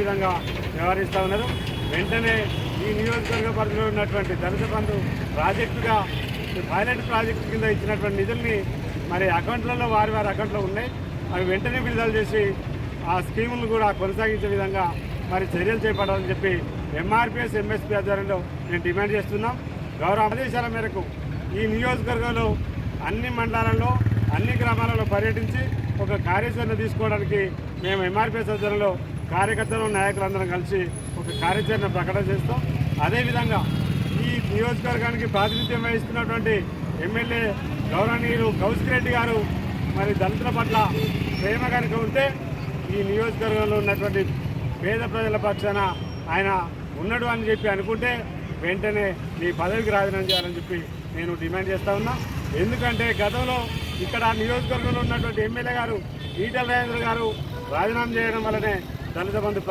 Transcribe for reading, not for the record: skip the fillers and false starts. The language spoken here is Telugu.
విధంగా వ్యవహరిస్తూ ఉన్నారు. వెంటనే ఈ నియోజకవర్గ పరిధిలో ఉన్నటువంటి దళిత బంధు ప్రాజెక్టుగా పైలట్ ప్రాజెక్టు కింద ఇచ్చినటువంటి నిధుల్ని మరి అకౌంట్లలో వారి అకౌంట్లో ఉన్నాయి. అవి వెంటనే విడుదల చేసి ఆ స్కీములను కూడా కొనసాగించే విధంగా మరి చర్యలు చేపట్టాలని చెప్పి ఎంఆర్పిఎస్ ఎంఎస్పీ ఆధ్వర్యంలో నేను డిమాండ్ చేస్తున్నాం. గౌరవ ఆదేశాల మేరకు ఈ నియోజకవర్గంలో అన్ని మండలాలలో అన్ని గ్రామాలలో పర్యటించి ఒక కార్యాచరణ తీసుకోవడానికి మేము ఎంఆర్పిఎస్ ఆధ్వర్యంలో కార్యకర్తలు నాయకులందరం కలిసి ఒక కార్యాచరణ ప్రకటన చేస్తాం. అదేవిధంగా ఈ నియోజకవర్గానికి ప్రాతినిధ్యం వహిస్తున్నటువంటి ఎమ్మెల్యే గౌరవనీయులు కౌశిక్ రెడ్డి గారు మరి దళితుల పట్ల ప్రేమ కనుక ఉంటే ఈ నియోజకవర్గంలో ఉన్నటువంటి పేద ప్రజల పక్షాన ఆయన ఉన్నాడు అని చెప్పి అనుకుంటే వెంటనే మీ పదవికి రాజీనామా చేయాలని చెప్పి నేను డిమాండ్ చేస్తూ ఉన్నా. ఎందుకంటే గతంలో ఇక్కడ నియోజకవర్గంలో ఉన్నటువంటి ఎమ్మెల్యే గారు ఈటెల రాజేంద్ర గారు రాజీనామా చేయడం వల్లనే దళిత బంధు